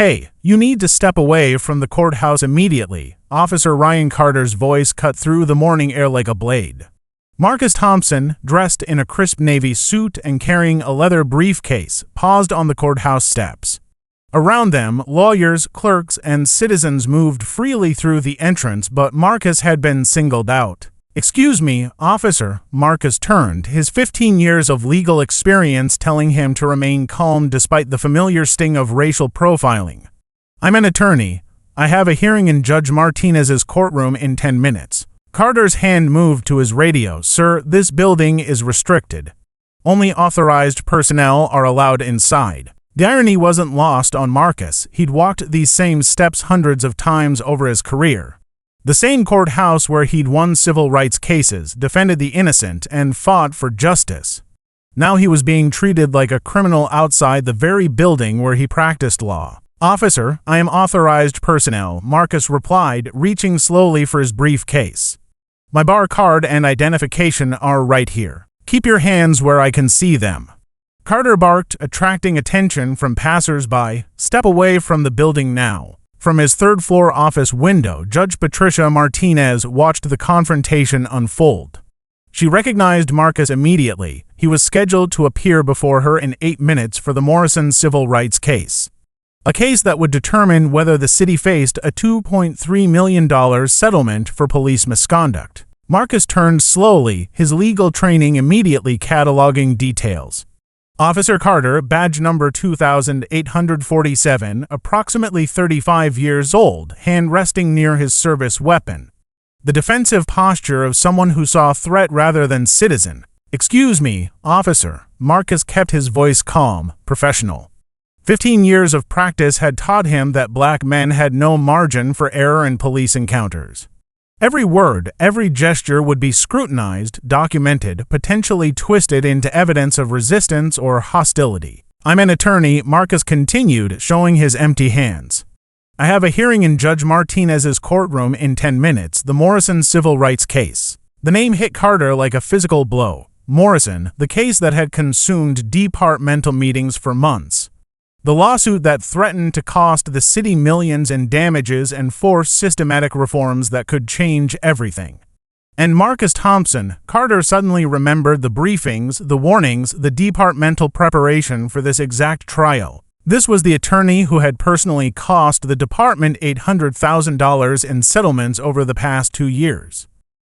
"Hey, you need to step away from the courthouse immediately." Officer Ryan Carter's voice cut through the morning air like a blade. Marcus Thompson, dressed in a crisp navy suit and carrying a leather briefcase, paused on the courthouse steps. Around them, lawyers, clerks, and citizens moved freely through the entrance, but Marcus had been singled out. "Excuse me, officer," Marcus turned, his 15 years of legal experience telling him to remain calm despite the familiar sting of racial profiling. "I'm an attorney. I have a hearing in Judge Martinez's courtroom in 10 minutes. Carter's hand moved to his radio. "Sir, this building is restricted. Only authorized personnel are allowed inside." The irony wasn't lost on Marcus. He'd walked these same steps hundreds of times over his career. The same courthouse where he'd won civil rights cases, defended the innocent, and fought for justice. Now he was being treated like a criminal outside the very building where he practiced law. "Officer, I am authorized personnel," Marcus replied, reaching slowly for his briefcase. "My bar card and identification are right here. Keep your hands where I can see them." Carter barked, attracting attention from passers-by. "Step away from the building now." From his third-floor office window, Judge Patricia Martinez watched the confrontation unfold. She recognized Marcus immediately. He was scheduled to appear before her in 8 minutes for the Morrison civil rights case. A case that would determine whether the city faced a $2.3 million settlement for police misconduct. Marcus turned slowly, his legal training immediately cataloging details. Officer Carter, badge number 2847, approximately 35 years old, hand resting near his service weapon. The defensive posture of someone who saw threat rather than citizen. "Excuse me, officer." Marcus kept his voice calm, professional. 15 years of practice had taught him that black men had no margin for error in police encounters. Every word, every gesture would be scrutinized, documented, potentially twisted into evidence of resistance or hostility. "I'm an attorney," Marcus continued, showing his empty hands. "I have a hearing in Judge Martinez's courtroom in 10 minutes, the Morrison civil rights case." The name hit Carter like a physical blow. Morrison, the case that had consumed departmental meetings for months. The lawsuit that threatened to cost the city millions in damages and force systematic reforms that could change everything. And Marcus Thompson, Carter suddenly remembered the briefings, the warnings, the departmental preparation for this exact trial. This was the attorney who had personally cost the department $800,000 in settlements over the past 2 years.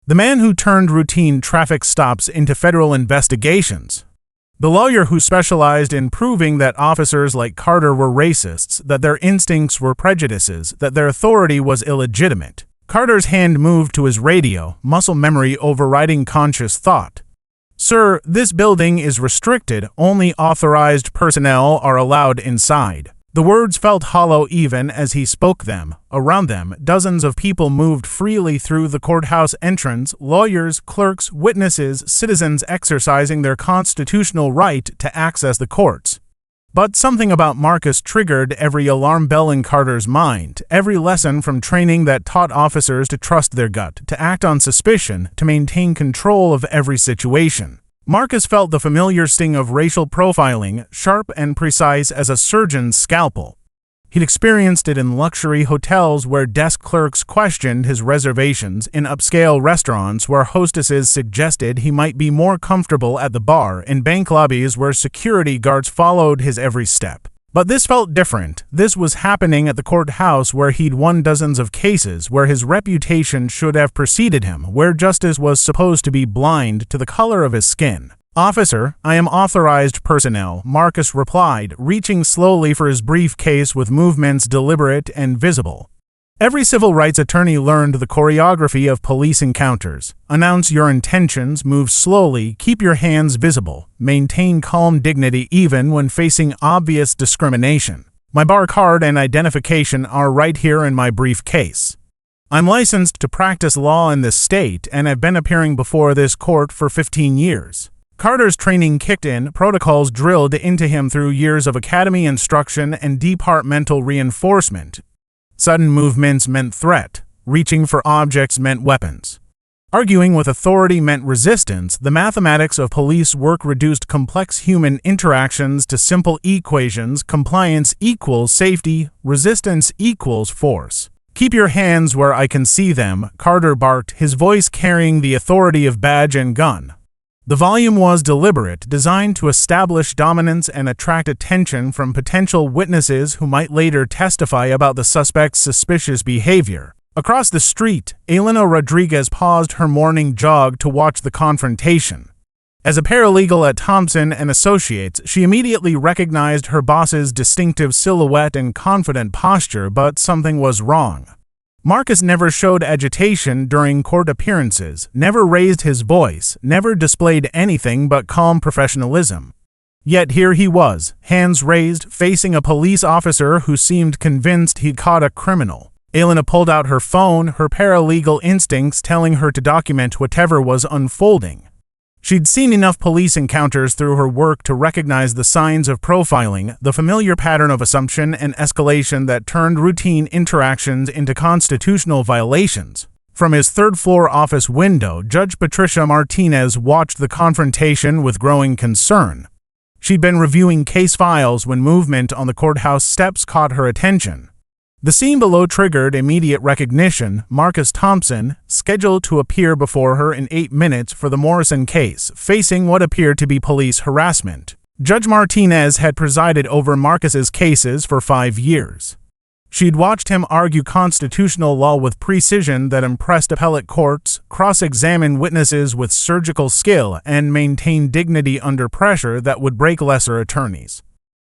The man who turned routine traffic stops into federal investigations. The lawyer who specialized in proving that officers like Carter were racists, that their instincts were prejudices, that their authority was illegitimate. Carter's hand moved to his radio, muscle memory overriding conscious thought. "Sir, this building is restricted. Only authorized personnel are allowed inside." The words felt hollow even as he spoke them. Around them, dozens of people moved freely through the courthouse entrance, lawyers, clerks, witnesses, citizens exercising their constitutional right to access the courts. But something about Marcus triggered every alarm bell in Carter's mind, every lesson from training that taught officers to trust their gut, to act on suspicion, to maintain control of every situation. Marcus felt the familiar sting of racial profiling, sharp and precise as a surgeon's scalpel. He'd experienced it in luxury hotels where desk clerks questioned his reservations, in upscale restaurants where hostesses suggested he might be more comfortable at the bar, in bank lobbies where security guards followed his every step. But this felt different. This was happening at the courthouse where he'd won dozens of cases, where his reputation should have preceded him, where justice was supposed to be blind to the color of his skin. "Officer, I am authorized personnel," Marcus replied, reaching slowly for his briefcase with movements deliberate and visible. Every civil rights attorney learned the choreography of police encounters. Announce your intentions, move slowly, keep your hands visible, maintain calm dignity even when facing obvious discrimination. "My bar card and identification are right here in my briefcase. I'm licensed to practice law in this state and have been appearing before this court for 15 years. Carter's training kicked in, protocols drilled into him through years of academy instruction and departmental reinforcement. Sudden movements meant threat. Reaching for objects meant weapons. Arguing with authority meant resistance. The mathematics of police work reduced complex human interactions to simple equations. Compliance equals safety, resistance equals force. "Keep your hands where I can see them," Carter barked, his voice carrying the authority of badge and gun. The volume was deliberate, designed to establish dominance and attract attention from potential witnesses who might later testify about the suspect's suspicious behavior. Across the street, Elena Rodriguez paused her morning jog to watch the confrontation. As a paralegal at Thompson and Associates, she immediately recognized her boss's distinctive silhouette and confident posture, but something was wrong. Marcus never showed agitation during court appearances, never raised his voice, never displayed anything but calm professionalism. Yet here he was, hands raised, facing a police officer who seemed convinced he'd caught a criminal. Elena pulled out her phone, her paralegal instincts telling her to document whatever was unfolding. She'd seen enough police encounters through her work to recognize the signs of profiling, the familiar pattern of assumption and escalation that turned routine interactions into constitutional violations. From his third-floor office window, Judge Patricia Martinez watched the confrontation with growing concern. She'd been reviewing case files when movement on the courthouse steps caught her attention. The scene below triggered immediate recognition. Marcus Thompson, scheduled to appear before her in 8 minutes for the Morrison case, facing what appeared to be police harassment. Judge Martinez had presided over Marcus's cases for 5 years. She'd watched him argue constitutional law with precision that impressed appellate courts, cross-examine witnesses with surgical skill, and maintain dignity under pressure that would break lesser attorneys.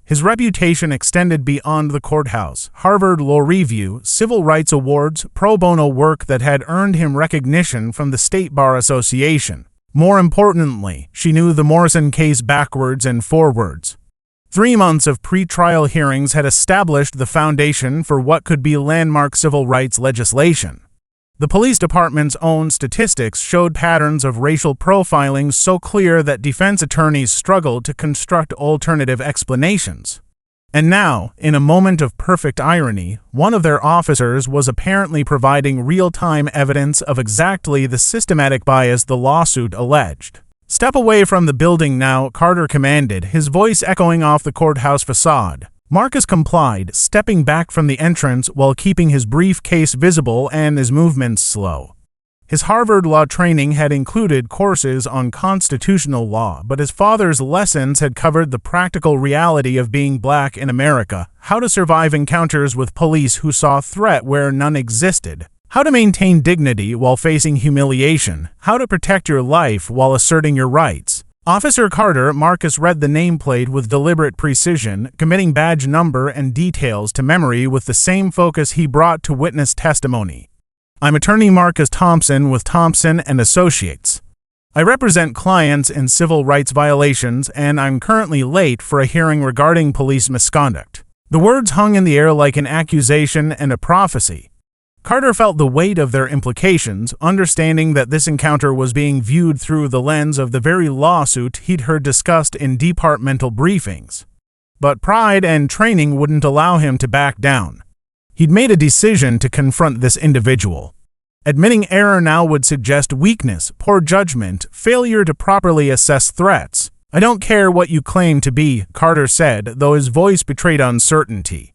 His reputation extended beyond the courthouse. Harvard Law Review, civil rights awards, pro bono work that had earned him recognition from the State Bar Association. More importantly, she knew the Morrison case backwards and forwards. 3 months of pre-trial hearings had established the foundation for what could be landmark civil rights legislation. The police department's own statistics showed patterns of racial profiling so clear that defense attorneys struggled to construct alternative explanations. And now, in a moment of perfect irony, one of their officers was apparently providing real-time evidence of exactly the systematic bias the lawsuit alleged. "Step away from the building now," Carter commanded, his voice echoing off the courthouse facade. Marcus complied, stepping back from the entrance while keeping his briefcase visible and his movements slow. His Harvard law training had included courses on constitutional law, but his father's lessons had covered the practical reality of being black in America, how to survive encounters with police who saw threat where none existed, how to maintain dignity while facing humiliation, how to protect your life while asserting your rights. Officer Carter, Marcus read the nameplate with deliberate precision, committing badge number and details to memory with the same focus he brought to witness testimony. "I'm attorney Marcus Thompson with Thompson and Associates. I represent clients in civil rights violations, and I'm currently late for a hearing regarding police misconduct." The words hung in the air like an accusation and a prophecy. Carter felt the weight of their implications, understanding that this encounter was being viewed through the lens of the very lawsuit he'd heard discussed in departmental briefings. But pride and training wouldn't allow him to back down. He'd made a decision to confront this individual. Admitting error now would suggest weakness, poor judgment, failure to properly assess threats. "I don't care what you claim to be," Carter said, though his voice betrayed uncertainty.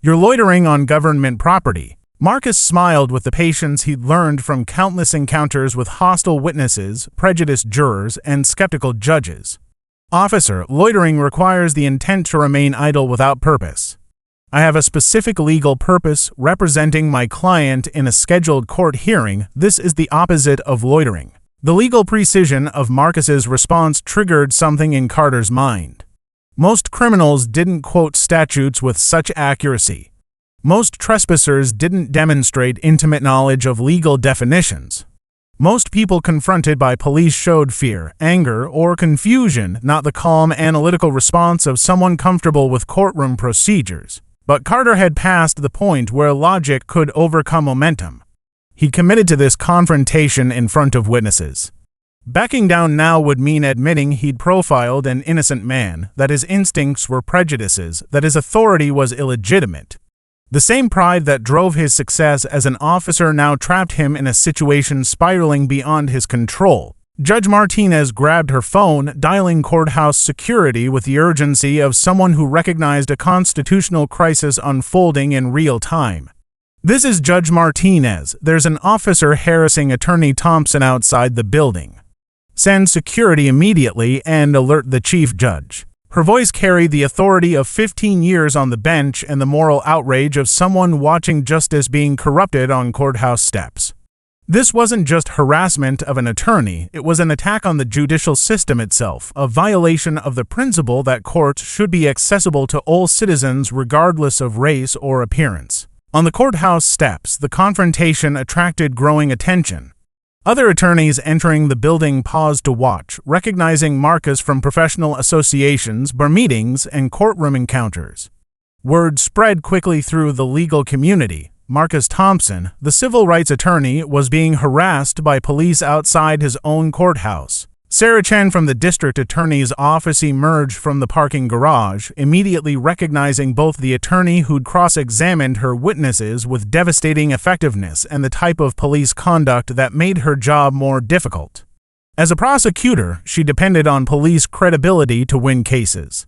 "You're loitering on government property." Marcus smiled with the patience he'd learned from countless encounters with hostile witnesses, prejudiced jurors, and skeptical judges. "Officer, loitering requires the intent to remain idle without purpose. I have a specific legal purpose, representing my client in a scheduled court hearing. This is the opposite of loitering." The legal precision of Marcus's response triggered something in Carter's mind. Most criminals didn't quote statutes with such accuracy. Most trespassers didn't demonstrate intimate knowledge of legal definitions. Most people confronted by police showed fear, anger, or confusion, not the calm, analytical response of someone comfortable with courtroom procedures. But Carter had passed the point where logic could overcome momentum. He committed to this confrontation in front of witnesses. Backing down now would mean admitting he'd profiled an innocent man, that his instincts were prejudices, that his authority was illegitimate. The same pride that drove his success as an officer now trapped him in a situation spiraling beyond his control. Judge Martinez grabbed her phone, dialing courthouse security with the urgency of someone who recognized a constitutional crisis unfolding in real time. "This is Judge Martinez. There's an officer harassing Attorney Thompson outside the building. Send security immediately and alert the chief judge." Her voice carried the authority of 15 years on the bench and the moral outrage of someone watching justice being corrupted on courthouse steps. This wasn't just harassment of an attorney, it was an attack on the judicial system itself, a violation of the principle that courts should be accessible to all citizens regardless of race or appearance. On the courthouse steps, the confrontation attracted growing attention. Other attorneys entering the building paused to watch, recognizing Marcus from professional associations, bar meetings, and courtroom encounters. Word spread quickly through the legal community. Marcus Thompson, the civil rights attorney, was being harassed by police outside his own courthouse. Sarah Chen from the district attorney's office emerged from the parking garage, immediately recognizing both the attorney who'd cross-examined her witnesses with devastating effectiveness and the type of police conduct that made her job more difficult. As a prosecutor, she depended on police credibility to win cases.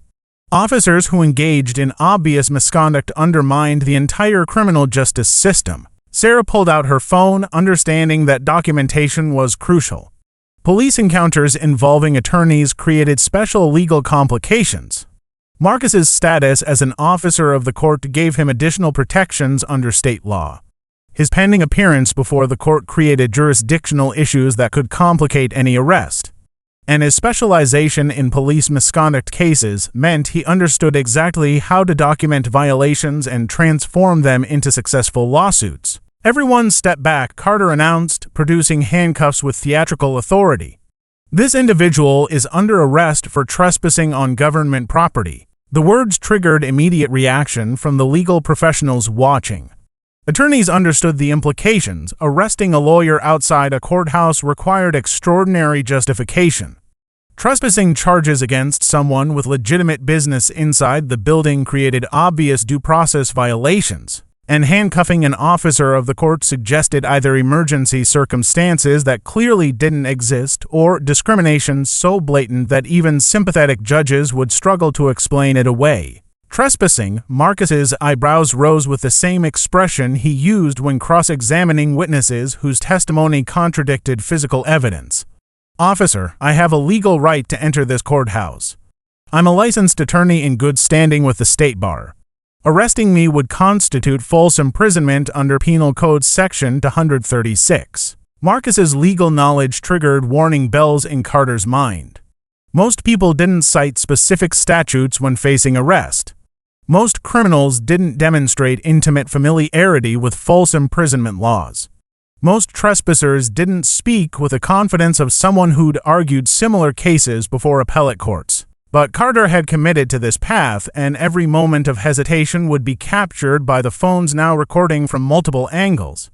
Officers who engaged in obvious misconduct undermined the entire criminal justice system. Sarah pulled out her phone, understanding that documentation was crucial. Police encounters involving attorneys created special legal complications. Marcus's status as an officer of the court gave him additional protections under state law. His pending appearance before the court created jurisdictional issues that could complicate any arrest. And his specialization in police misconduct cases meant he understood exactly how to document violations and transform them into successful lawsuits. "Everyone step back," Carter announced, producing handcuffs with theatrical authority. "This individual is under arrest for trespassing on government property." The words triggered immediate reaction from the legal professionals watching. Attorneys understood the implications. Arresting a lawyer outside a courthouse required extraordinary justification. Trespassing charges against someone with legitimate business inside the building created obvious due process violations, and handcuffing an officer of the court suggested either emergency circumstances that clearly didn't exist or discrimination so blatant that even sympathetic judges would struggle to explain it away. Trespassing, Marcus's eyebrows rose with the same expression he used when cross-examining witnesses whose testimony contradicted physical evidence. "Officer, I have a legal right to enter this courthouse. I'm a licensed attorney in good standing with the state bar. Arresting me would constitute false imprisonment under Penal Code Section 236. Marcus's legal knowledge triggered warning bells in Carter's mind. Most people didn't cite specific statutes when facing arrest. Most criminals didn't demonstrate intimate familiarity with false imprisonment laws. Most trespassers didn't speak with the confidence of someone who'd argued similar cases before appellate courts. But Carter had committed to this path, and every moment of hesitation would be captured by the phones now recording from multiple angles.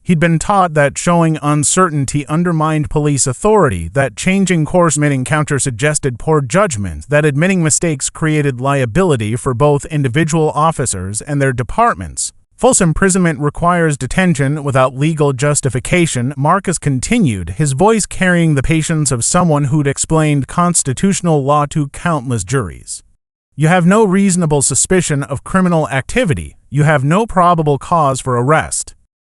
He'd been taught that showing uncertainty undermined police authority, that changing course mid-encounter suggested poor judgment, that admitting mistakes created liability for both individual officers and their departments. False imprisonment requires detention without legal justification, Marcus continued, his voice carrying the patience of someone who'd explained constitutional law to countless juries. You have no reasonable suspicion of criminal activity. You have no probable cause for arrest.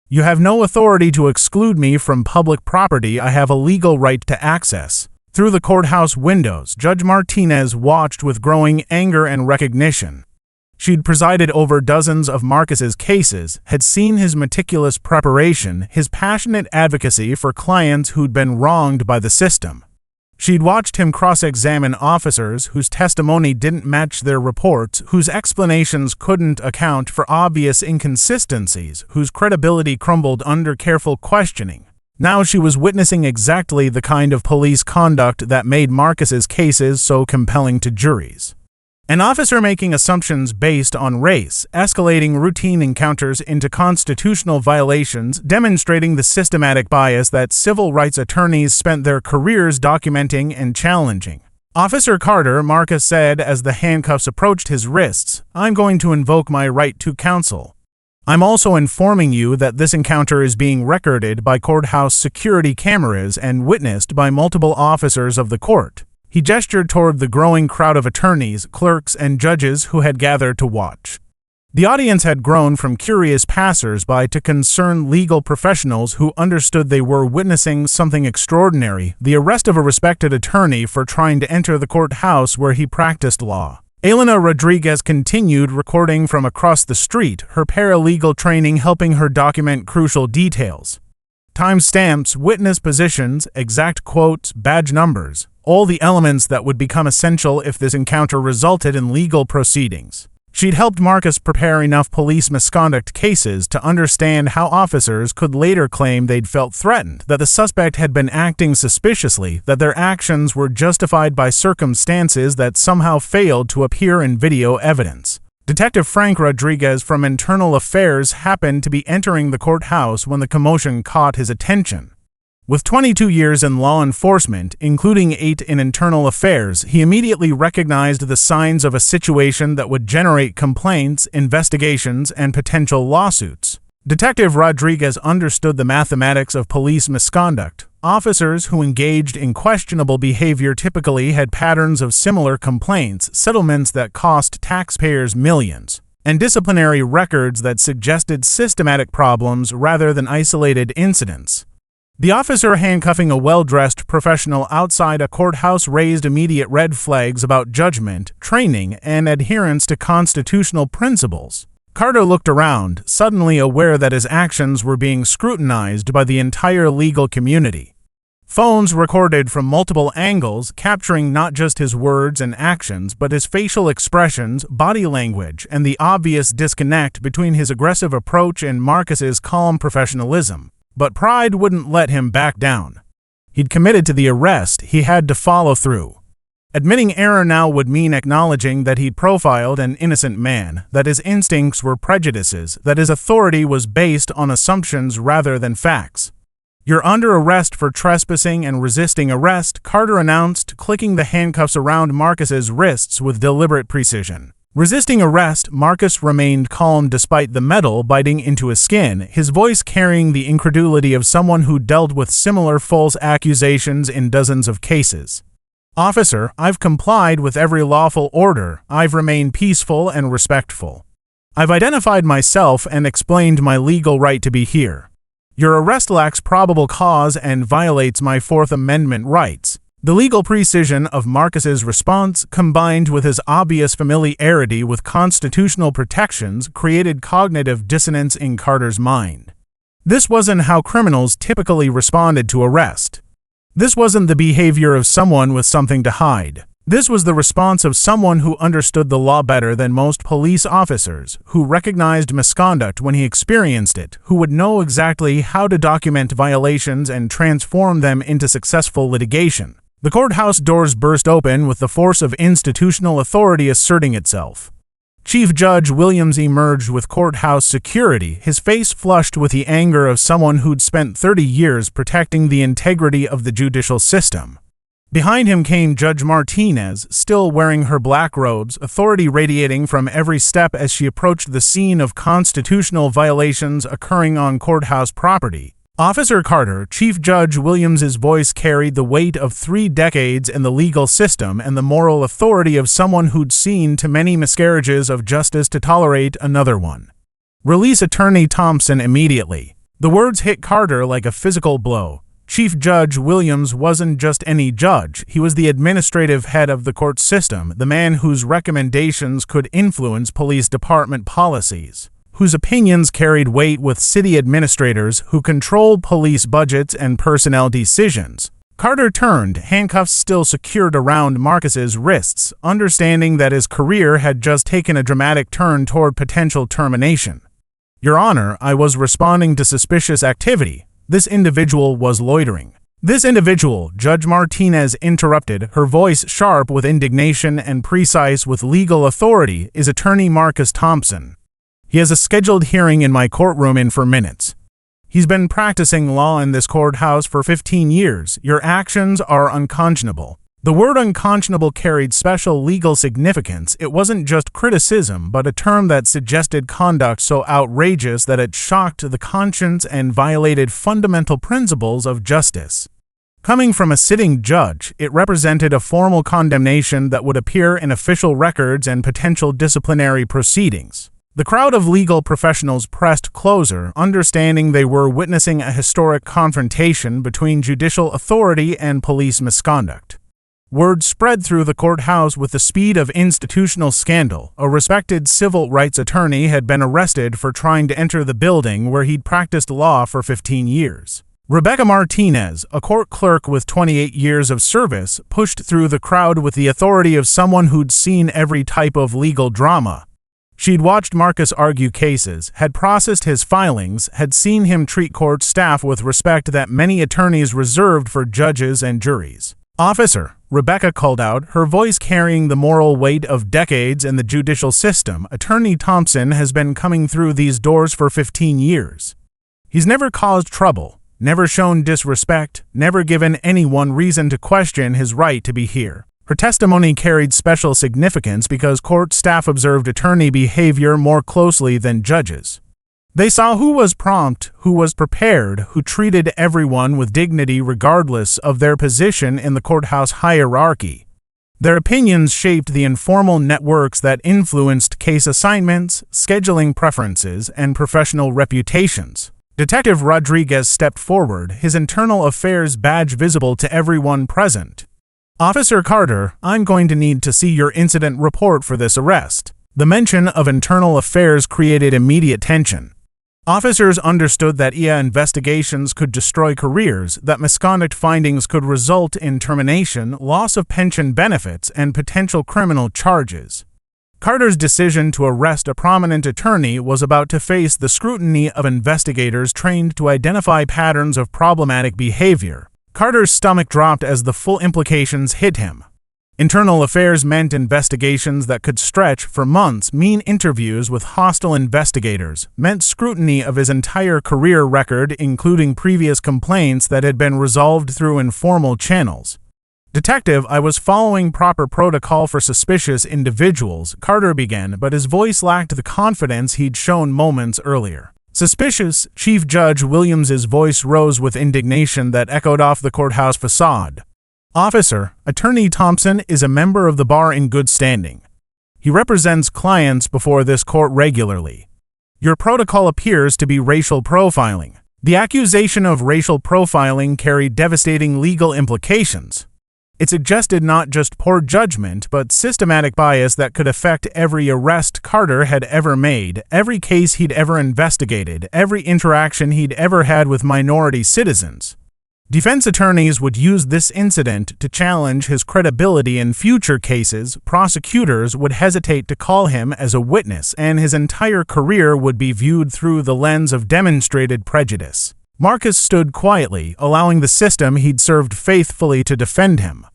You have no authority to exclude me from public property I have a legal right to access. Through the courthouse windows, Judge Martinez watched with growing anger and recognition. She'd presided over dozens of Marcus's cases, had seen his meticulous preparation, his passionate advocacy for clients who'd been wronged by the system. She'd watched him cross-examine officers whose testimony didn't match their reports, whose explanations couldn't account for obvious inconsistencies, whose credibility crumbled under careful questioning. Now she was witnessing exactly the kind of police conduct that made Marcus's cases so compelling to juries. An officer making assumptions based on race, escalating routine encounters into constitutional violations, demonstrating the systematic bias that civil rights attorneys spent their careers documenting and challenging. "Officer Carter," Marcus said as the handcuffs approached his wrists, "I'm going to invoke my right to counsel." I'm also informing you that this encounter is being recorded by courthouse security cameras and witnessed by multiple officers of the court. He gestured toward the growing crowd of attorneys, clerks, and judges who had gathered to watch. The audience had grown from curious passers-by to concerned legal professionals who understood they were witnessing something extraordinary: the arrest of a respected attorney for trying to enter the courthouse where he practiced law. Elena Rodriguez continued recording from across the street, her paralegal training helping her document crucial details. Timestamps, witness positions, exact quotes, badge numbers, all the elements that would become essential if this encounter resulted in legal proceedings. She'd helped Marcus prepare enough police misconduct cases to understand how officers could later claim they'd felt threatened, that the suspect had been acting suspiciously, that their actions were justified by circumstances that somehow failed to appear in video evidence. Detective Frank Rodriguez from Internal Affairs happened to be entering the courthouse when the commotion caught his attention. With 22 years in law enforcement, including 8 in internal affairs, he immediately recognized the signs of a situation that would generate complaints, investigations, and potential lawsuits. Detective Rodriguez understood the mathematics of police misconduct. Officers who engaged in questionable behavior typically had patterns of similar complaints, settlements that cost taxpayers millions, and disciplinary records that suggested systematic problems rather than isolated incidents. The officer handcuffing a well-dressed professional outside a courthouse raised immediate red flags about judgment, training, and adherence to constitutional principles. Carter looked around, suddenly aware that his actions were being scrutinized by the entire legal community. Phones recorded from multiple angles, capturing not just his words and actions, but his facial expressions, body language, and the obvious disconnect between his aggressive approach and Marcus's calm professionalism. But pride wouldn't let him back down. He'd committed to the arrest, he had to follow through. Admitting error now would mean acknowledging that he'd profiled an innocent man, that his instincts were prejudices, that his authority was based on assumptions rather than facts. "You're under arrest for trespassing and resisting arrest," Carter announced, clicking the handcuffs around Marcus's wrists with deliberate precision. Resisting arrest, Marcus remained calm despite the metal biting into his skin, his voice carrying the incredulity of someone who dealt with similar false accusations in dozens of cases. "Officer, I've complied with every lawful order. I've remained peaceful and respectful. I've identified myself and explained my legal right to be here. Your arrest lacks probable cause and violates my Fourth Amendment rights." The legal precision of Marcus's response, combined with his obvious familiarity with constitutional protections, created cognitive dissonance in Carter's mind. This wasn't how criminals typically responded to arrest. This wasn't the behavior of someone with something to hide. This was the response of someone who understood the law better than most police officers, who recognized misconduct when he experienced it, who would know exactly how to document violations and transform them into successful litigation. The courthouse doors burst open with the force of institutional authority asserting itself. Chief Judge Williams emerged with courthouse security, his face flushed with the anger of someone who'd spent 30 years protecting the integrity of the judicial system. Behind him came Judge Martinez, still wearing her black robes, authority radiating from every step as she approached the scene of constitutional violations occurring on courthouse property. "Officer Carter," Chief Judge Williams's voice carried the weight of 3 decades in the legal system and the moral authority of someone who'd seen too many miscarriages of justice to tolerate another one. "Release Attorney Thompson immediately." The words hit Carter like a physical blow. Chief Judge Williams wasn't just any judge, he was the administrative head of the court system, the man whose recommendations could influence police department policies, whose opinions carried weight with city administrators who controlled police budgets and personnel decisions. Carter turned, handcuffs still secured around Marcus's wrists, understanding that his career had just taken a dramatic turn toward potential termination. "Your Honor, I was responding to suspicious activity. This individual was loitering." "This individual," Judge Martinez interrupted, her voice sharp with indignation and precise with legal authority, "is Attorney Marcus Thompson. He has a scheduled hearing in my courtroom in 4 minutes. He's been practicing law in this courthouse for 15 years. Your actions are unconscionable." The word unconscionable carried special legal significance. It wasn't just criticism, but a term that suggested conduct so outrageous that it shocked the conscience and violated fundamental principles of justice. Coming from a sitting judge, it represented a formal condemnation that would appear in official records and potential disciplinary proceedings. The crowd of legal professionals pressed closer, understanding they were witnessing a historic confrontation between judicial authority and police misconduct. Word spread through the courthouse with the speed of institutional scandal. A respected civil rights attorney had been arrested for trying to enter the building where he'd practiced law for 15 years. Rebecca Martinez, a court clerk with 28 years of service, pushed through the crowd with the authority of someone who'd seen every type of legal drama. She'd watched Marcus argue cases, had processed his filings, had seen him treat court staff with respect that many attorneys reserved for judges and juries. "Officer," Rebecca called out, her voice carrying the moral weight of decades in the judicial system. "Attorney Thompson has been coming through these doors for 15 years. He's never caused trouble, never shown disrespect, never given anyone reason to question his right to be here." Her testimony carried special significance because court staff observed attorney behavior more closely than judges. They saw who was prompt, who was prepared, who treated everyone with dignity regardless of their position in the courthouse hierarchy. Their opinions shaped the informal networks that influenced case assignments, scheduling preferences, and professional reputations. Detective Rodriguez stepped forward, his internal affairs badge visible to everyone present. "Officer Carter, I'm going to need to see your incident report for this arrest." The mention of internal affairs created immediate tension. Officers understood that IA investigations could destroy careers, that misconduct findings could result in termination, loss of pension benefits, and potential criminal charges. Carter's decision to arrest a prominent attorney was about to face the scrutiny of investigators trained to identify patterns of problematic behavior. Carter's stomach dropped as the full implications hit him. Internal affairs meant investigations that could stretch for months, mean interviews with hostile investigators, meant scrutiny of his entire career record, including previous complaints that had been resolved through informal channels. "Detective, I was following proper protocol for suspicious individuals," Carter began, but his voice lacked the confidence he'd shown moments earlier. "Suspicious?" Chief Judge Williams's voice rose with indignation that echoed off the courthouse facade. "Officer, Attorney Thompson is a member of the bar in good standing. He represents clients before this court regularly. Your protocol appears to be racial profiling." The accusation of racial profiling carried devastating legal implications. It suggested not just poor judgment, but systematic bias that could affect every arrest Carter had ever made, every case he'd ever investigated, every interaction he'd ever had with minority citizens. Defense attorneys would use this incident to challenge his credibility in future cases. Prosecutors would hesitate to call him as a witness, and his entire career would be viewed through the lens of demonstrated prejudice. Marcus stood quietly, allowing the system he'd served faithfully to defend him.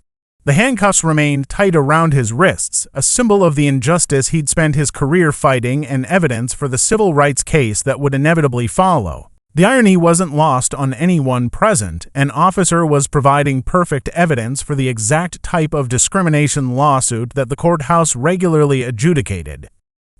The handcuffs remained tight around his wrists, a symbol of the injustice he'd spent his career fighting and evidence for the civil rights case that would inevitably follow. The irony wasn't lost on anyone present. An officer was providing perfect evidence for the exact type of discrimination lawsuit that the courthouse regularly adjudicated.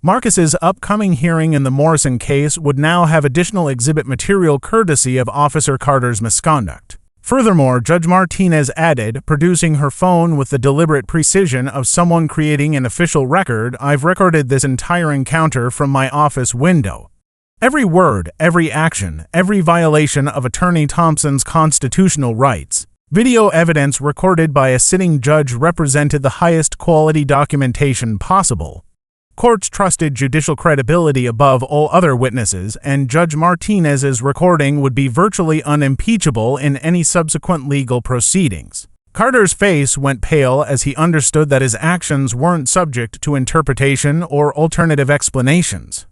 Marcus's upcoming hearing in the Morrison case would now have additional exhibit material courtesy of Officer Carter's misconduct. Furthermore, Judge Martinez added, producing her phone with the deliberate precision of someone creating an official record, "I've recorded this entire encounter from my office window. Every word, every action, every violation of Attorney Thompson's constitutional rights. Video evidence recorded by a sitting judge represented the highest quality documentation possible. Courts trusted judicial credibility above all other witnesses, and Judge Martinez's recording would be virtually unimpeachable in any subsequent legal proceedings." Carter's face went pale as he understood that his actions weren't subject to interpretation or alternative explanations.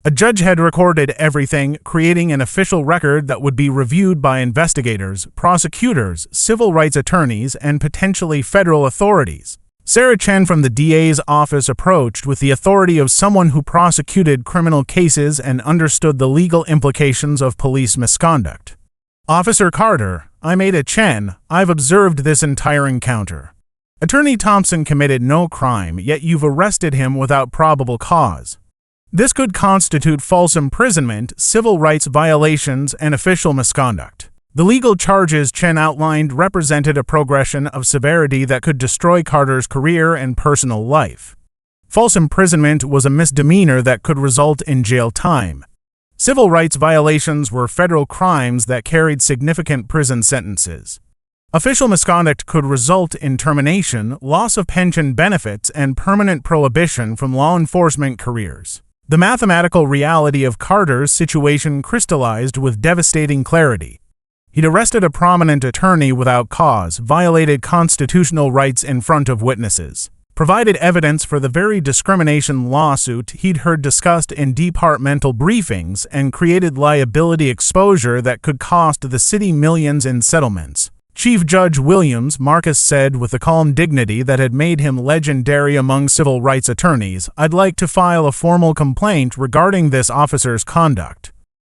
A judge had recorded everything, creating an official record that would be reviewed by investigators, prosecutors, civil rights attorneys, and potentially federal authorities. Sarah Chen from the DA's office approached with the authority of someone who prosecuted criminal cases and understood the legal implications of police misconduct. "Officer Carter, I'm Ada Chen. I've observed this entire encounter. Attorney Thompson committed no crime, yet you've arrested him without probable cause. This could constitute false imprisonment, civil rights violations, and official misconduct. The legal charges Chen outlined represented a progression of severity that could destroy Carter's career and personal life. False imprisonment was a misdemeanor that could result in jail time. Civil rights violations were federal crimes that carried significant prison sentences. Official misconduct could result in termination, loss of pension benefits, and permanent prohibition from law enforcement careers. The mathematical reality of Carter's situation crystallized with devastating clarity. He'd arrested a prominent attorney without cause, violated constitutional rights in front of witnesses, provided evidence for the very discrimination lawsuit he'd heard discussed in departmental briefings, and created liability exposure that could cost the city millions in settlements. Chief Judge Williams Marcus said with the calm dignity that had made him legendary among civil rights attorneys, "I'd like to file a formal complaint regarding this officer's conduct.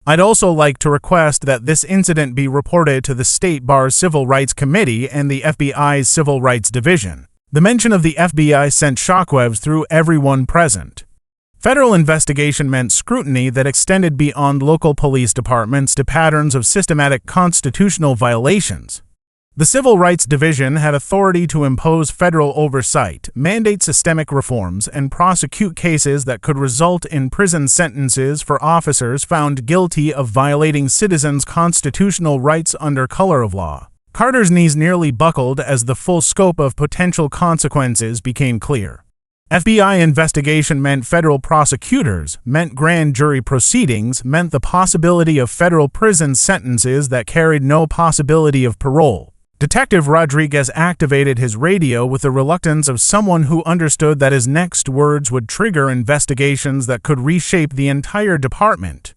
I'd also like to request that this incident be reported to the State Bar's Civil Rights Committee and the FBI's Civil Rights Division." The mention of the FBI sent shockwaves through everyone present. Federal investigation meant scrutiny that extended beyond local police departments to patterns of systematic constitutional violations. The Civil Rights Division had authority to impose federal oversight, mandate systemic reforms, and prosecute cases that could result in prison sentences for officers found guilty of violating citizens' constitutional rights under color of law. Carter's knees nearly buckled as the full scope of potential consequences became clear. FBI investigation meant federal prosecutors, meant grand jury proceedings, meant the possibility of federal prison sentences that carried no possibility of parole. Detective Rodriguez activated his radio with the reluctance of someone who understood that his next words would trigger investigations that could reshape the entire department.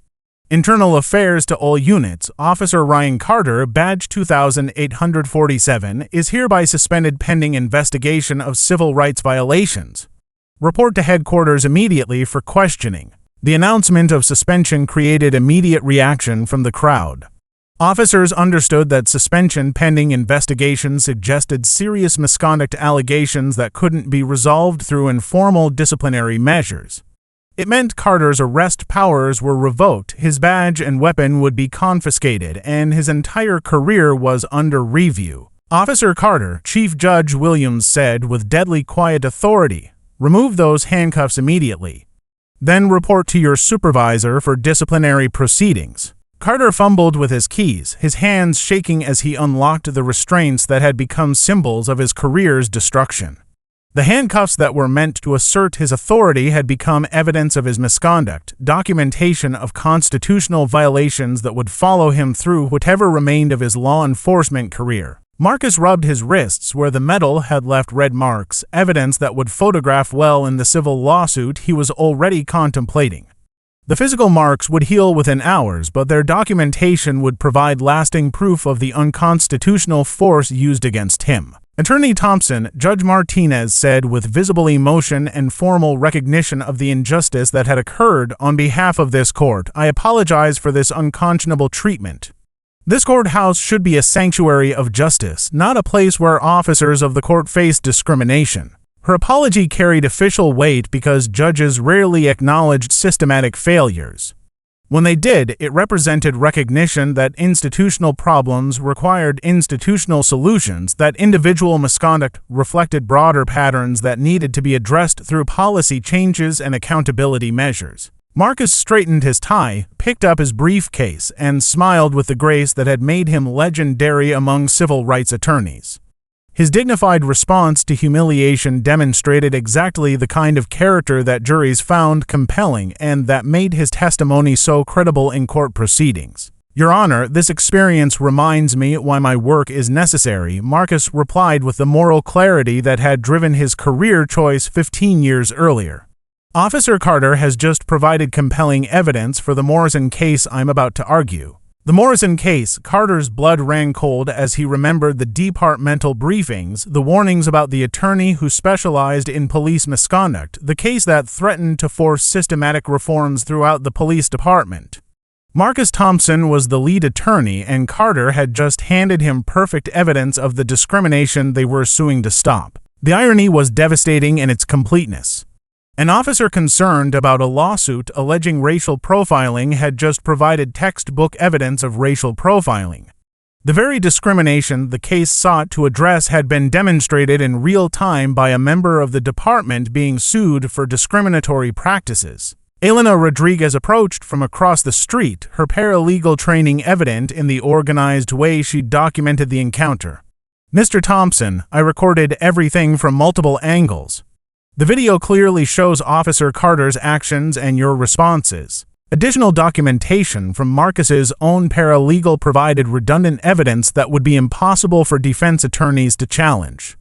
Internal Affairs to all units. Officer Ryan Carter, Badge 2847, is hereby suspended pending investigation of civil rights violations. Report to headquarters immediately for questioning. The announcement of suspension created immediate reaction from the crowd. Officers understood that suspension pending investigation suggested serious misconduct allegations that couldn't be resolved through informal disciplinary measures. It meant Carter's arrest powers were revoked, his badge and weapon would be confiscated, and his entire career was under review. Officer Carter, Chief Judge Williams said with deadly quiet authority, "Remove those handcuffs immediately. Then report to your supervisor for disciplinary proceedings." Carter fumbled with his keys, his hands shaking as he unlocked the restraints that had become symbols of his career's destruction. The handcuffs that were meant to assert his authority had become evidence of his misconduct, documentation of constitutional violations that would follow him through whatever remained of his law enforcement career. Marcus rubbed his wrists where the metal had left red marks, evidence that would photograph well in the civil lawsuit he was already contemplating. The physical marks would heal within hours, but their documentation would provide lasting proof of the unconstitutional force used against him. Attorney Thompson, Judge Martinez said with visible emotion and formal recognition of the injustice that had occurred, "On behalf of this court, I apologize for this unconscionable treatment. This courthouse should be a sanctuary of justice, not a place where officers of the court face discrimination." Her apology carried official weight because judges rarely acknowledged systematic failures. When they did, it represented recognition that institutional problems required institutional solutions, that individual misconduct reflected broader patterns that needed to be addressed through policy changes and accountability measures. Marcus straightened his tie, picked up his briefcase, and smiled with the grace that had made him legendary among civil rights attorneys. His dignified response to humiliation demonstrated exactly the kind of character that juries found compelling and that made his testimony so credible in court proceedings. "Your Honor, this experience reminds me why my work is necessary," Marcus replied with the moral clarity that had driven his career choice 15 years earlier. Officer Carter has just provided compelling evidence for the Morrison case I'm about to argue. The Morrison case, Carter's blood ran cold as he remembered the departmental briefings, the warnings about the attorney who specialized in police misconduct, the case that threatened to force systematic reforms throughout the police department. Marcus Thompson was the lead attorney, and Carter had just handed him perfect evidence of the discrimination they were suing to stop. The irony was devastating in its completeness. An officer concerned about a lawsuit alleging racial profiling had just provided textbook evidence of racial profiling. The very discrimination the case sought to address had been demonstrated in real time by a member of the department being sued for discriminatory practices. Elena Rodriguez approached from across the street, her paralegal training evident in the organized way she documented the encounter. "Mr. Thompson, I recorded everything from multiple angles. The video clearly shows Officer Carter's actions and your responses. Additional documentation from Marcus's own paralegal provided redundant evidence that would be impossible for defense attorneys to challenge."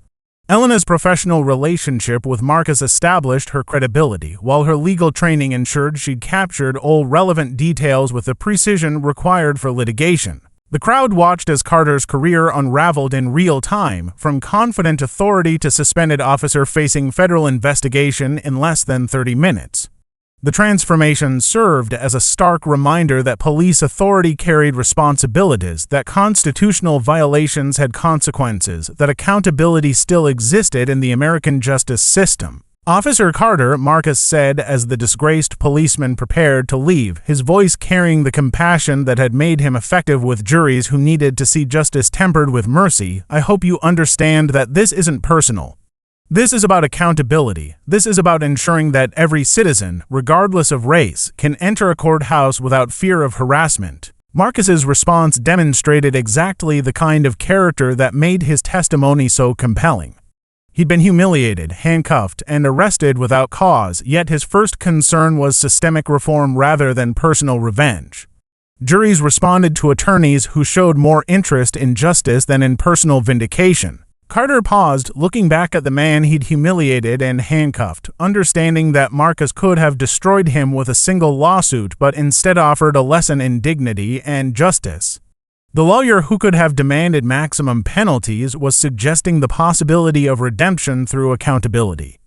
Elena's professional relationship with Marcus established her credibility, while her legal training ensured she'd captured all relevant details with the precision required for litigation. The crowd watched as Carter's career unraveled in real time, from confident authority to suspended officer facing federal investigation in less than 30 minutes. The transformation served as a stark reminder that police authority carried responsibilities, that constitutional violations had consequences, that accountability still existed in the American justice system. "Officer Carter," Marcus said as the disgraced policeman prepared to leave, his voice carrying the compassion that had made him effective with juries who needed to see justice tempered with mercy, "I hope you understand that this isn't personal. This is about accountability. This is about ensuring that every citizen, regardless of race, can enter a courthouse without fear of harassment." Marcus's response demonstrated exactly the kind of character that made his testimony so compelling. He'd been humiliated, handcuffed, and arrested without cause, yet his first concern was systemic reform rather than personal revenge. Juries responded to attorneys who showed more interest in justice than in personal vindication. Carter paused, looking back at the man he'd humiliated and handcuffed, understanding that Marcus could have destroyed him with a single lawsuit but instead offered a lesson in dignity and justice. The lawyer who could have demanded maximum penalties was suggesting the possibility of redemption through accountability.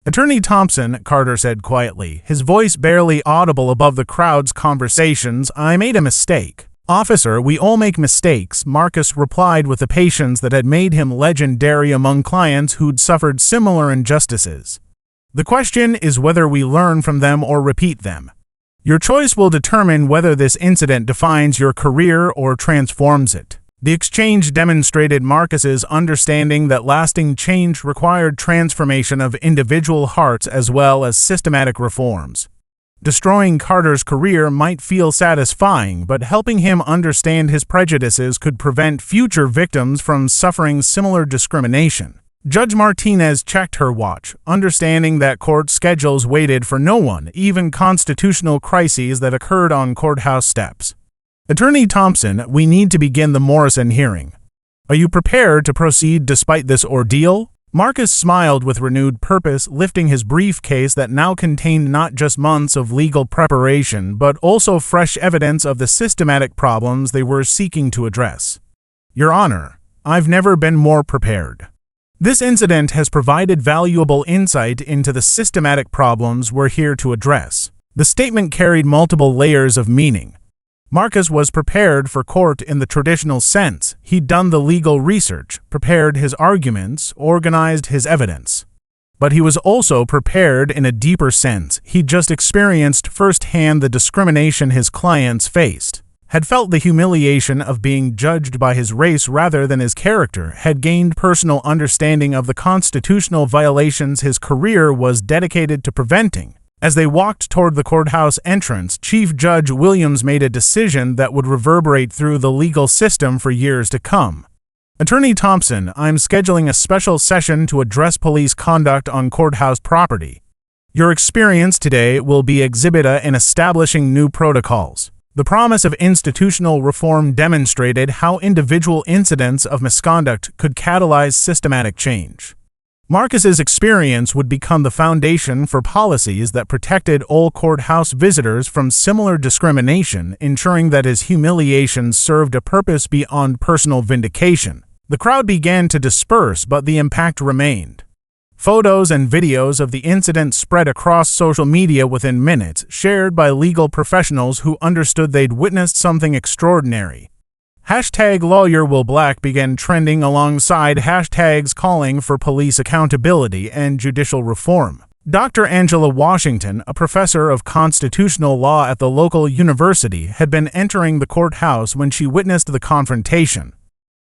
"Attorney Thompson," Carter said quietly, his voice barely audible above the crowd's conversations, "I made a mistake." "Officer, we all make mistakes," Marcus replied with a patience that had made him legendary among clients who'd suffered similar injustices. "The question is whether we learn from them or repeat them. Your choice will determine whether this incident defines your career or transforms it." The exchange demonstrated Marcus's understanding that lasting change required transformation of individual hearts as well as systematic reforms. Destroying Carter's career might feel satisfying, but helping him understand his prejudices could prevent future victims from suffering similar discrimination. Judge Martinez checked her watch, understanding that court schedules waited for no one, even constitutional crises that occurred on courthouse steps. "Attorney Thompson, we need to begin the Morrison hearing. Are you prepared to proceed despite this ordeal?" Marcus smiled with renewed purpose, lifting his briefcase that now contained not just months of legal preparation, but also fresh evidence of the systematic problems they were seeking to address. "Your Honor, I've never been more prepared. This incident has provided valuable insight into the systematic problems we're here to address." The statement carried multiple layers of meaning. Marcus was prepared for court in the traditional sense. He'd done the legal research, prepared his arguments, organized his evidence. But he was also prepared in a deeper sense. He'd just experienced firsthand the discrimination his clients faced, had felt the humiliation of being judged by his race rather than his character, had gained personal understanding of the constitutional violations his career was dedicated to preventing. As they walked toward the courthouse entrance, Chief Judge Williams made a decision that would reverberate through the legal system for years to come. "Attorney Thompson, I'm scheduling a special session to address police conduct on courthouse property. Your experience today will be exhibit A in establishing new protocols." The promise of institutional reform demonstrated how individual incidents of misconduct could catalyze systematic change. Marcus's experience would become the foundation for policies that protected all courthouse visitors from similar discrimination, ensuring that his humiliation served a purpose beyond personal vindication. The crowd began to disperse, but the impact remained. Photos and videos of the incident spread across social media within minutes, shared by legal professionals who understood they'd witnessed something extraordinary. #LawyerWillBlack began trending alongside hashtags calling for police accountability and judicial reform. Dr. Angela Washington, a professor of constitutional law at the local university, had been entering the courthouse when she witnessed the confrontation.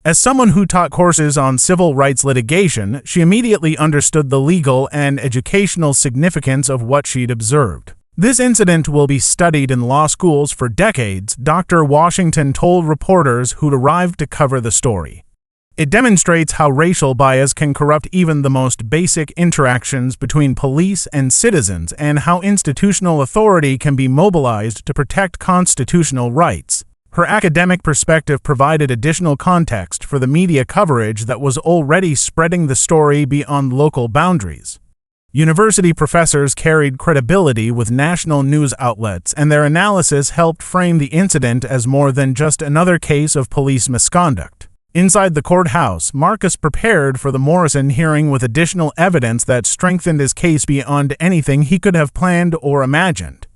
As someone who taught courses on civil rights litigation, she immediately understood the legal and educational significance of what she'd observed. This incident will be studied in law schools for decades, Dr. Washington told reporters who'd arrived to cover the story. It demonstrates how racial bias can corrupt even the most basic interactions between police and citizens, and how institutional authority can be mobilized to protect constitutional rights. Her academic perspective provided additional context for the media coverage that was already spreading the story beyond local boundaries. University professors carried credibility with national news outlets, and their analysis helped frame the incident as more than just another case of police misconduct. Inside the courthouse, Marcus prepared for the Morrison hearing with additional evidence that strengthened his case beyond anything he could have planned or imagined.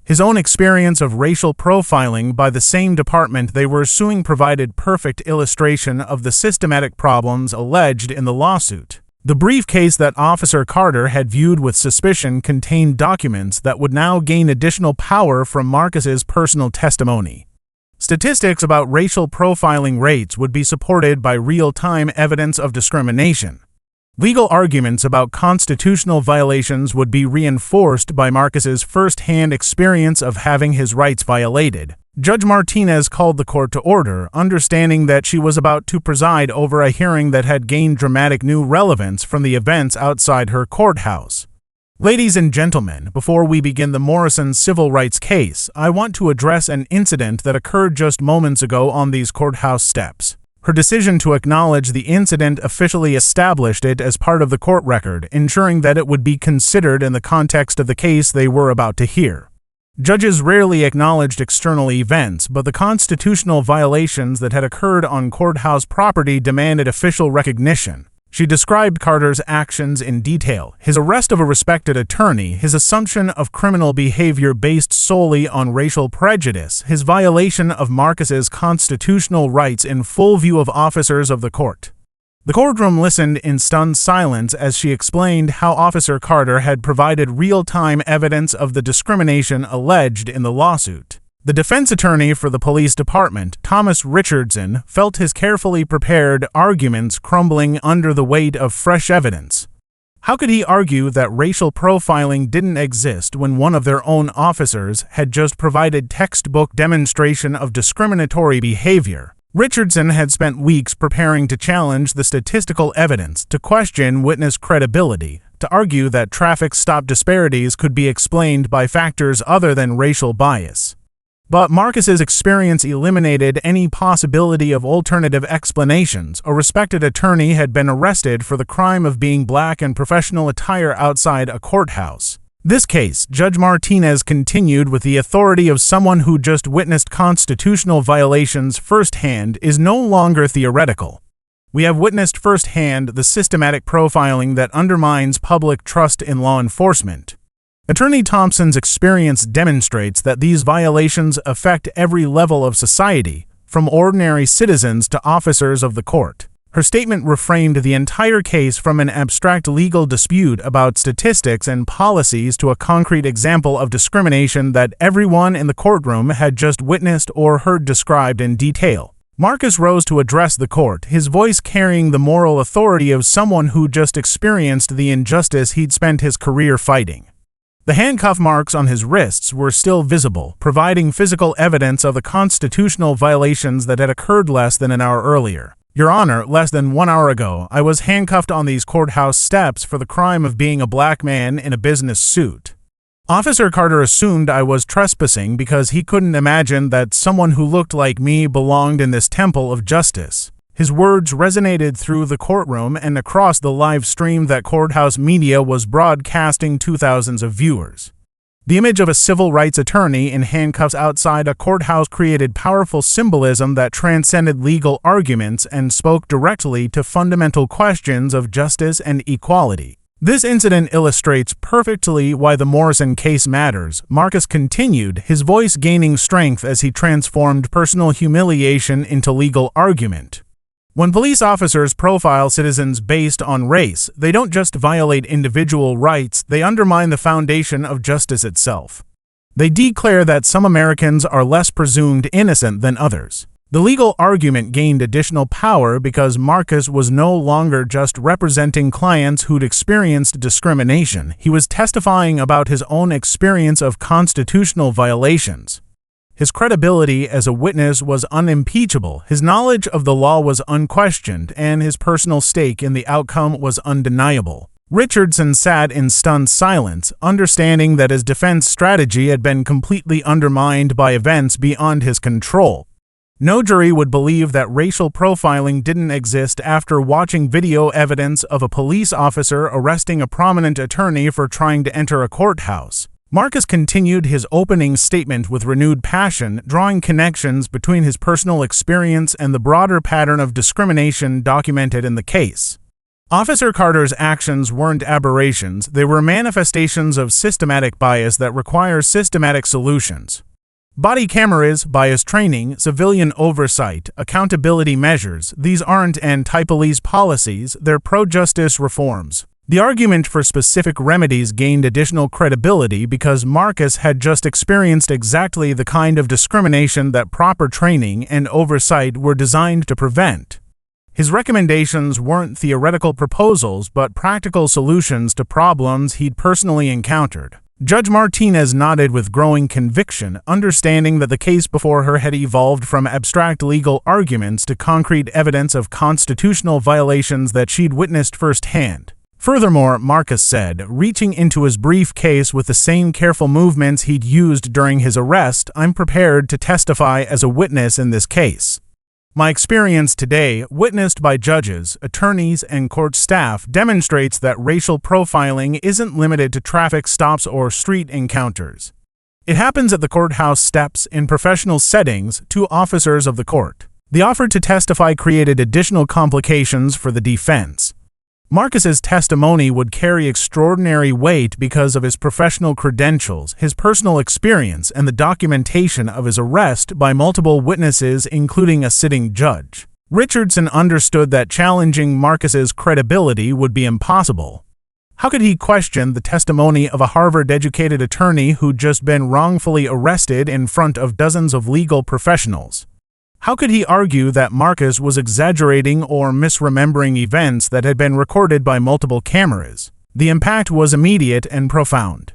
His own experience of racial profiling by the same department they were suing provided perfect illustration of the systematic problems alleged in the lawsuit. The briefcase that Officer Carter had viewed with suspicion contained documents that would now gain additional power from Marcus's personal testimony. Statistics about racial profiling rates would be supported by real-time evidence of discrimination. Legal arguments about constitutional violations would be reinforced by Marcus's first-hand experience of having his rights violated. Judge Martinez called the court to order, understanding that she was about to preside over a hearing that had gained dramatic new relevance from the events outside her courthouse. Ladies and gentlemen, before we begin the Morrison civil rights case, I want to address an incident that occurred just moments ago on these courthouse steps. Her decision to acknowledge the incident officially established it as part of the court record, ensuring that it would be considered in the context of the case they were about to hear. Judges rarely acknowledged external events, but the constitutional violations that had occurred on courthouse property demanded official recognition. She described Carter's actions in detail: his arrest of a respected attorney, his assumption of criminal behavior based solely on racial prejudice, his violation of Marcus's constitutional rights in full view of officers of the court. The courtroom listened in stunned silence as she explained how Officer Carter had provided real-time evidence of the discrimination alleged in the lawsuit. The defense attorney for the police department, Thomas Richardson, felt his carefully prepared arguments crumbling under the weight of fresh evidence. How could he argue that racial profiling didn't exist when one of their own officers had just provided textbook demonstration of discriminatory behavior? Richardson had spent weeks preparing to challenge the statistical evidence, to question witness credibility, to argue that traffic stop disparities could be explained by factors other than racial bias. But Marcus's experience eliminated any possibility of alternative explanations. A respected attorney had been arrested for the crime of being black in professional attire outside a courthouse. This case, Judge Martinez continued with the authority of someone who just witnessed constitutional violations firsthand, is no longer theoretical. We have witnessed firsthand the systematic profiling that undermines public trust in law enforcement. Attorney Thompson's experience demonstrates that these violations affect every level of society, from ordinary citizens to officers of the court. Her statement reframed the entire case from an abstract legal dispute about statistics and policies to a concrete example of discrimination that everyone in the courtroom had just witnessed or heard described in detail. Marcus rose to address the court, his voice carrying the moral authority of someone who just experienced the injustice he'd spent his career fighting. The handcuff marks on his wrists were still visible, providing physical evidence of the constitutional violations that had occurred less than an hour earlier. Your Honor, less than 1 hour ago, I was handcuffed on these courthouse steps for the crime of being a black man in a business suit. Officer Carter assumed I was trespassing because he couldn't imagine that someone who looked like me belonged in this temple of justice. His words resonated through the courtroom and across the live stream that courthouse media was broadcasting to thousands of viewers. The image of a civil rights attorney in handcuffs outside a courthouse created powerful symbolism that transcended legal arguments and spoke directly to fundamental questions of justice and equality. This incident illustrates perfectly why the Morrison case matters. Marcus continued, his voice gaining strength as he transformed personal humiliation into legal argument. When police officers profile citizens based on race, they don't just violate individual rights, they undermine the foundation of justice itself. They declare that some Americans are less presumed innocent than others. The legal argument gained additional power because Marcus was no longer just representing clients who'd experienced discrimination. He was testifying about his own experience of constitutional violations. His credibility as a witness was unimpeachable, his knowledge of the law was unquestioned, and his personal stake in the outcome was undeniable. Richardson sat in stunned silence, understanding that his defense strategy had been completely undermined by events beyond his control. No jury would believe that racial profiling didn't exist after watching video evidence of a police officer arresting a prominent attorney for trying to enter a courthouse. Marcus continued his opening statement with renewed passion, drawing connections between his personal experience and the broader pattern of discrimination documented in the case. Officer Carter's actions weren't aberrations, they were manifestations of systematic bias that require systematic solutions. Body cameras, bias training, civilian oversight, accountability measures, these aren't anti-police policies, they're pro-justice reforms. The argument for specific remedies gained additional credibility because Marcus had just experienced exactly the kind of discrimination that proper training and oversight were designed to prevent. His recommendations weren't theoretical proposals but practical solutions to problems he'd personally encountered. Judge Martinez nodded with growing conviction, understanding that the case before her had evolved from abstract legal arguments to concrete evidence of constitutional violations that she'd witnessed firsthand. Furthermore, Marcus said, reaching into his briefcase with the same careful movements he'd used during his arrest, I'm prepared to testify as a witness in this case. My experience today, witnessed by judges, attorneys, and court staff, demonstrates that racial profiling isn't limited to traffic stops or street encounters. It happens at the courthouse steps, in professional settings, to officers of the court. The offer to testify created additional complications for the defense. Marcus's testimony would carry extraordinary weight because of his professional credentials, his personal experience, and the documentation of his arrest by multiple witnesses, including a sitting judge. Richardson understood that challenging Marcus's credibility would be impossible. How could he question the testimony of a Harvard-educated attorney who'd just been wrongfully arrested in front of dozens of legal professionals? How could he argue that Marcus was exaggerating or misremembering events that had been recorded by multiple cameras? The impact was immediate and profound.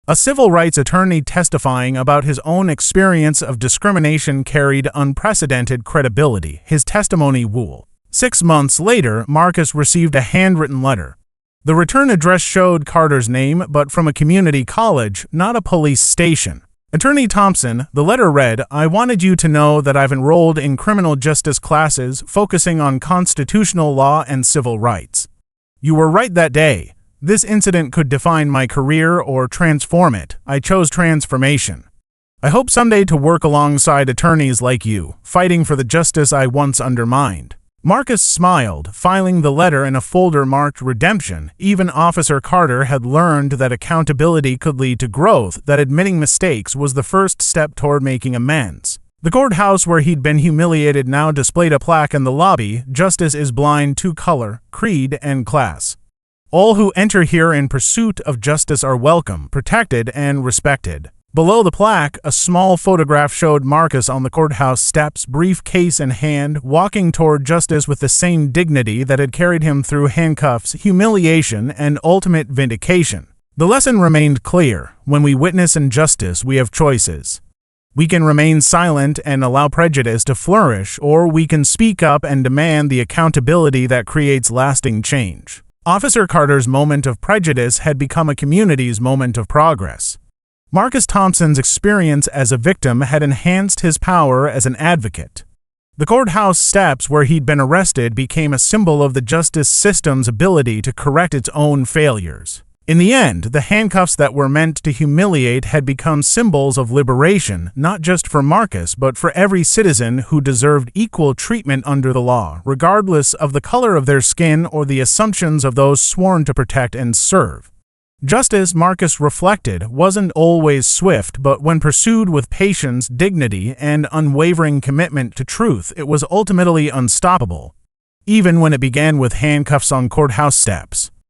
A civil rights attorney testifying about his own experience of discrimination carried unprecedented credibility. His testimony wool. 6 months later, Marcus received a handwritten letter. The return address showed Carter's name, but from a community college, not a police station. Attorney Thompson, the letter read, I wanted you to know that I've enrolled in criminal justice classes focusing on constitutional law and civil rights. You were right that day. This incident could define my career or transform it. I chose transformation. I hope someday to work alongside attorneys like you, fighting for the justice I once undermined. Marcus smiled, filing the letter in a folder marked Redemption. Even Officer Carter had learned that accountability could lead to growth, that admitting mistakes was the first step toward making amends. The courthouse where he'd been humiliated now displayed a plaque in the lobby, Justice is blind to color, creed, and class. All who enter here in pursuit of justice are welcome, protected, and respected. Below the plaque, a small photograph showed Marcus on the courthouse steps, briefcase in hand, walking toward justice with the same dignity that had carried him through handcuffs, humiliation, and ultimate vindication. The lesson remained clear. When we witness injustice, we have choices. We can remain silent and allow prejudice to flourish, or we can speak up and demand the accountability that creates lasting change. Officer Carter's moment of prejudice had become a community's moment of progress. Marcus Thompson's experience as a victim had enhanced his power as an advocate. The courthouse steps where he'd been arrested became a symbol of the justice system's ability to correct its own failures. In the end, the handcuffs that were meant to humiliate had become symbols of liberation, not just for Marcus, but for every citizen who deserved equal treatment under the law, regardless of the color of their skin or the assumptions of those sworn to protect and serve. Justice, Marcus reflected, wasn't always swift, but when pursued with patience, dignity, and unwavering commitment to truth, it was ultimately unstoppable, even when it began with handcuffs on courthouse steps.